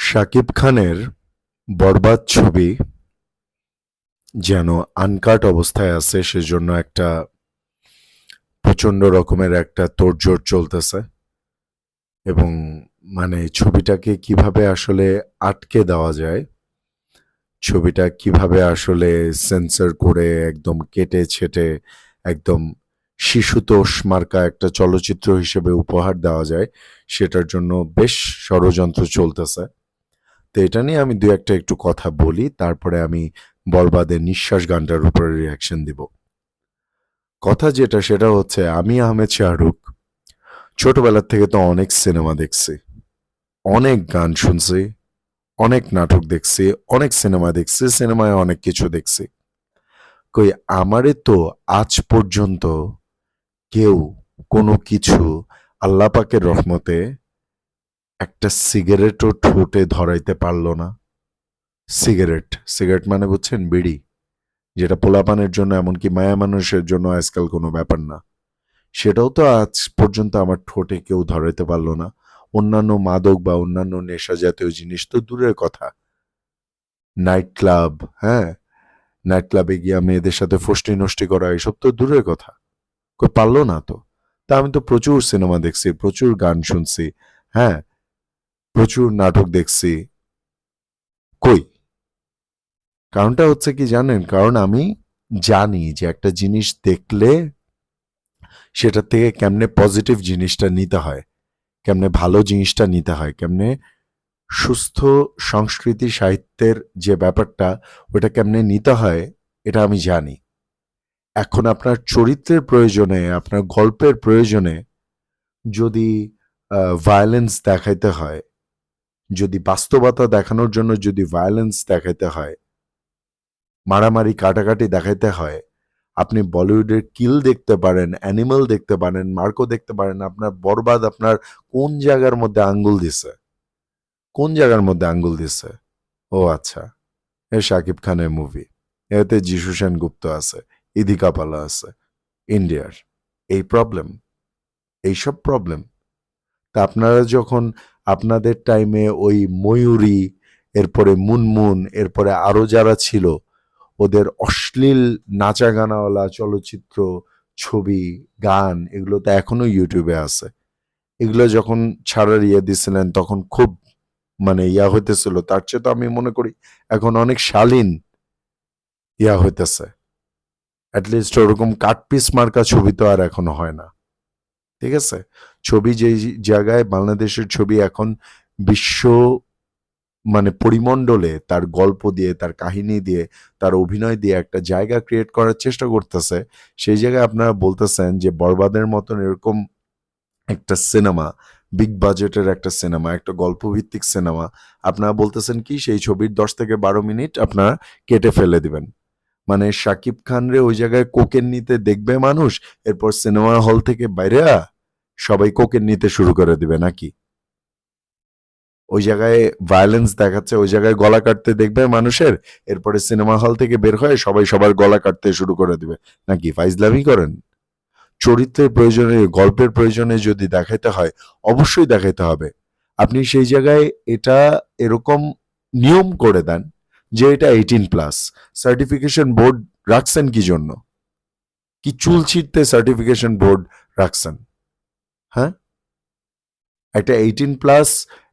শাকিব খানের বরবাদ ছবি যেন আনকাট অবস্থায় আছে, সেজন্য একটা প্রচণ্ড রকমের একটা তোড়জোড় চলতেছে। এবং মানে ছবিটাকে কিভাবে আসলে আটকে দেওয়া যায়, ছবিটা কিভাবে আসলে সেন্সর করে একদম কেটে ছেটে একদম শিশুতোষ মার্কা একটা চলচ্চিত্র হিসেবে উপহার দেওয়া যায়, সেটার জন্য বেশ ষড়যন্ত্র চলতেছে। তো এটা নিয়ে আমি দু একটা একটু কথা বলি, তারপরে আমি বরবাদের নিঃশ্বাস গানটার উপরে রিয়াকশন দিব। কথা যেটা সেটা হচ্ছে, আমি আহমেদ শাহরুখ ছোটবেলার থেকে তো অনেক সিনেমা দেখছি, অনেক গান শুনছি, অনেক নাটক দেখছি, অনেক সিনেমা দেখছি, সিনেমায় অনেক কিছু দেখছি। কই আমারে তো আজ পর্যন্ত কেউ কোনো কিছু আল্লাহ পাকের রহমতে একটা সিগারেটও ঠোঁটে ধরাইতে পারলো না। সিগারেট, সিগারেট মানে বুঝছেন, বিড়ি, যেটা পোলাপানের জন্য এমনকি মায়া মানুষের জন্য আজকাল কোনো ব্যাপার না, সেটাও তো আজ পর্যন্ত আমার ঠোঁটে কেউ ধরাইতে পারলো না। অন্যান্য মাদক বা অন্যান্য নেশা জাতীয় জিনিস তো দূরের কথা, নাইট ক্লাব, হ্যাঁ, নাইট ক্লাবে গিয়া মেয়েদের সাথে ফষ্টি নষ্টি করা, এসব তো দূরের কথা, কই পারলো না তো। তা আমি তো প্রচুর সিনেমা দেখছি, প্রচুর গান শুনছি, হ্যাঁ, প্রচুর নাটক দেখছি, কই? কারণটা হচ্ছে কি জানেন? কারণ আমি জানি যে একটা জিনিস দেখলে সেটা থেকে কেমনে পজিটিভ জিনিসটা নিতে হয়, কেমনে ভালো জিনিসটা নিতে হয়, কেমনে সুস্থ সংস্কৃতি সাহিত্যের যে ব্যাপারটা ওটা কেমনে নিতে হয়, এটা আমি জানি। এখন আপনার চরিত্রের প্রয়োজনে, আপনার গল্পের প্রয়োজনে যদি ভায়োলেন্স দেখাইতে হয়, যদি বাস্তবতা দেখানোর জন্য যদি ভায়োলেন্স দেখাইতে হয়, মারামারি কাটাকাটি দেখাইতে হয়, আপনি বলিউডের কিল দেখতে পারেন, অ্যানিমাল দেখতে পারেন, মার্কো দেখতে পারেন, আপনার বরবাদ আপনার কোন জায়গার মধ্যে আঙ্গুল দিছে, কোন জায়গার মধ্যে আঙ্গুল দিছে? ও আচ্ছা, এ শাকিব খানের মুভি, এতে যিশু সেনগুপ্ত আছে, ইদিকা পালা আছে, ইন্ডিয়ার। এই প্রবলেম, এইসব প্রবলেম। তা আপনারা যখন আপনাদের টাইমে ওই ময়ূরী, এরপরে মুনমুন, এরপরে আরো যারা ছিল, ওদের অশ্লীল নাচা গানাওয়ালা চলচ্চিত্র, ছবি, গান, এগুলো তো এখনো ইউটিউবে আছে। এগুলো যখন ছাড়ার ইয়ে দিছিলেন তখন খুব মানে ইয়া হইতেছিল, তার চেয়ে তো আমি মনে করি এখন অনেক শালীন ইয়া হইতেছে। অ্যাটলিস্ট ওরকম কাটপিস মার্কা ছবি তো আর এখনো হয় না। ঠিক আছে, ছবি যে জায়গায় বাংলাদেশের ছবি এখন বিশ্ব মানে পরিমণ্ডলে তার গল্প দিয়ে, তার কাহিনী দিয়ে, তার অভিনয় দিয়ে একটা জায়গা ক্রিয়েট করার চেষ্টা করতেছে, সেই জায়গায় আপনারা বলতেছেন যে বরবাদের মতন এরকম একটা সিনেমা, বিগ বাজেটের একটা সিনেমা, একটা গল্পভিত্তিক সিনেমা, আপনারা বলতেছেন কি সেই ছবির 10 থেকে 12 মিনিট আপনারা কেটে ফেলে দিবেন। মানে শাকিব খান রে ওই জায়গায় কোকেন নিতে দেখবে মানুষ, এরপর সিনেমা হল থেকে বাইরে সবাই কোকেন নিতে শুরু করে দিবে নাকি? ওই জায়গায় ভায়োলেন্স দেখাচ্ছে, ওই জায়গায় গলা কাটতে দেখবে মানুষের, এরপরে সিনেমা হল থেকে বের হয়ে সবাই সবার গলা কাটতে শুরু করে দিবে নাকি? ফাইজলামি করেন। চরিত্রের প্রয়োজনে, গল্পের প্রয়োজনে যদি দেখাইতে হয়, অবশ্যই দেখাইতে হবে। আপনি সেই জায়গায় এটা এরকম নিয়ম করে দেন যে এটা 18+। সার্টিফিকেশন বোর্ড রাখছেন কি জন্য? কি চুল ছিঁড়তে সার্টিফিকেশন বোর্ড রাখছেন? হ্যাঁ, একটা 18+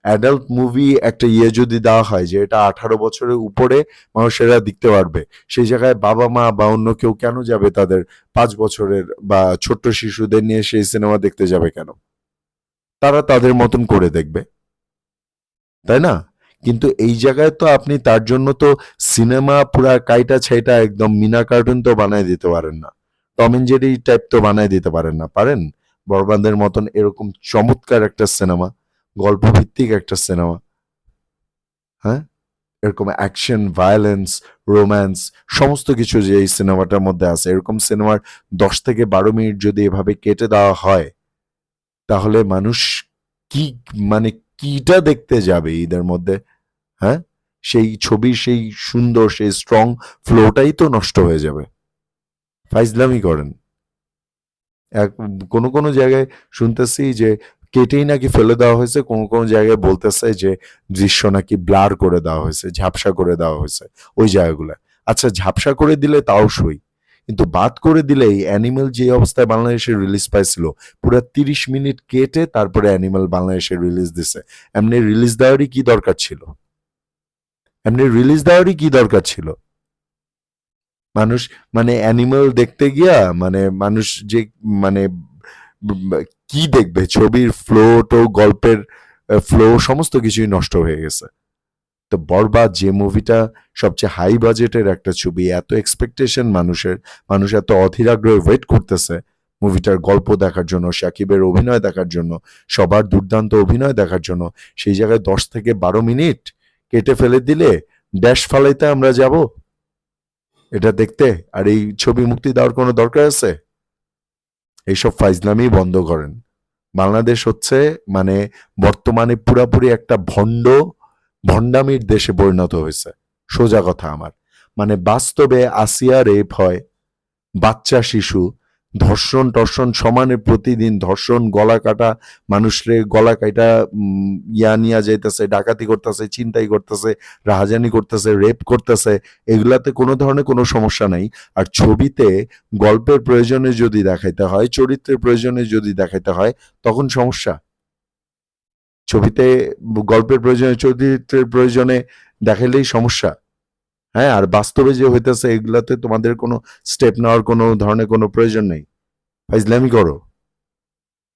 অ্যাডাল্ট মুভি একটা ইয়ে যদি দেওয়া হয় যে এটা 18 বছরের উপরে মানুষেরা দেখতে পারবে, সেই জায়গায় বাবা মা বা অন্য কেউ কেন যাবে তাদের 5 বছরের বা ছোট্ট শিশুদের নিয়ে সেই সিনেমা দেখতে যাবে কেন? তারা তাদের মতন করে দেখবে, তাই না? কিন্তু এই জায়গায় তো আপনি তার জন্য তো সিনেমা পুরা কাইটা ছাইটা একদম মিনা কার্টুন তো বানায় দিতে পারেন না, টম এন্ড জেরি টাইপ তো বানায় দিতে পারেন না, পারেন? বরবাদের মতন এরকম চমৎকার একটা সিনেমা, গল্পভিত্তিক একটা সিনেমা, হ্যাঁ, এরকম অ্যাকশন, ভায়োলেন্স, রোম্যান্স, সমস্ত কিছু যে এই সিনেমাটার মধ্যে আছে, এরকম সিনেমার 10 থেকে 12 মিনিট যদি এভাবে কেটে দেওয়া হয়, তাহলে মানুষ কি মানে কিটা দেখতে যাবে ঈদের মধ্যে? হ্যাঁ, সেই ছবির সেই সুন্দর সেই স্ট্রং ফ্লোটাই তো নষ্ট হয়ে যাবে। ফাইজলামি করেন। এক কোনো কোনো জায়গায় শুনতেছি যে কেটেই নাকি ফেলে দেওয়া হয়েছে, কোনো কোনো জায়গায় বলতেছে যে দৃশ্য নাকি ব্লার করে দেওয়া হয়েছে, ঝাপসা করে দেওয়া হয়েছে ওই জায়গাগুলো। আচ্ছা, ঝাপসা করে দিলে তাও সই, কিন্তু বাদ করে দিলেই অ্যানিমেল যে অবস্থায় বাংলাদেশে রিলিজ পাইছিল, পুরো 30 মিনিট কেটে তারপরে অ্যানিমেল বাংলাদেশে রিলিজ দিছে। এমনি রিলিজ দেওয়ারই কি দরকার ছিল? এমনি রিলিজ দেওয়ারই কি দরকার ছিল? মানুষ মানে অ্যানিমেল দেখতে গিয়া মানে মানুষ যে মানে কি দেখবে, ছবির ফ্লো টো গল্পের ফ্লো সমস্ত কিছুই নষ্ট হয়ে গেছে। তো বরবাদ যে মুভিটা সবচেয়ে হাই বাজেটের একটা ছবি, এত এক্সপেকটেশন মানুষের, মানুষ এত অধীর আগ্রহে ওয়েট করতেছে মুভিটার গল্প দেখার জন্য, শাকিবের অভিনয় দেখার জন্য, সবার দুর্দান্ত অভিনয় দেখার জন্য, সেই জায়গায় 10 থেকে 12 মিনিট কেটে ফেলে দিলে ড্যাশ ফালাইতে আমরা যাব এটা দেখতে? আর এই ছবি মুক্তি দেওয়ার কোনো দরকার আছে? এইসব ফাইজলামি বন্ধ করেন। বাংলাদেশ হচ্ছে মানে বর্তমানে পুরাপুরি একটা ভণ্ডামির দেশে পরিণত হয়েছে। সোজা কথা আমার, মানে বাস্তবে আসিয়া রেপ হয়, বাচ্চা শিশু ধর্ষণ টর্ষণ সমানে, প্রতিদিন ধর্ষণ, গলা কাটা, মানুষরে গলা কাটা ইয়া নিয়া যাইতেছে, ডাকাতি করতেছে, ছিনতাই করতেছে, রাহাজানি করতেছে, রেপ করতেছে, এগুলাতে কোনো ধরনের কোনো সমস্যা নাই। আর ছবিতে গল্পের প্রয়োজনে যদি দেখাইতে হয়, চরিত্রের প্রয়োজনে যদি দেখাইতে হয়, তখন সমস্যা। ছবিতে গল্পের প্রয়োজনে, চরিত্রের প্রয়োজনে দেখাইলেই সমস্যা। হ্যাঁ, আর বাস্তবে যে হইতেছে এগুলাতে তোমাদের কোনো স্টেপ নেওয়ার কোনো ধরনের কোনো প্রয়োজন নেই। ফাইজলামি করো।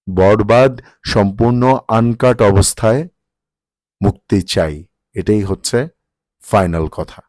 বরবাদ সম্পূর্ণ আনকাট অবস্থায় মুক্তি চাই, এটাই হচ্ছে ফাইনাল কথা।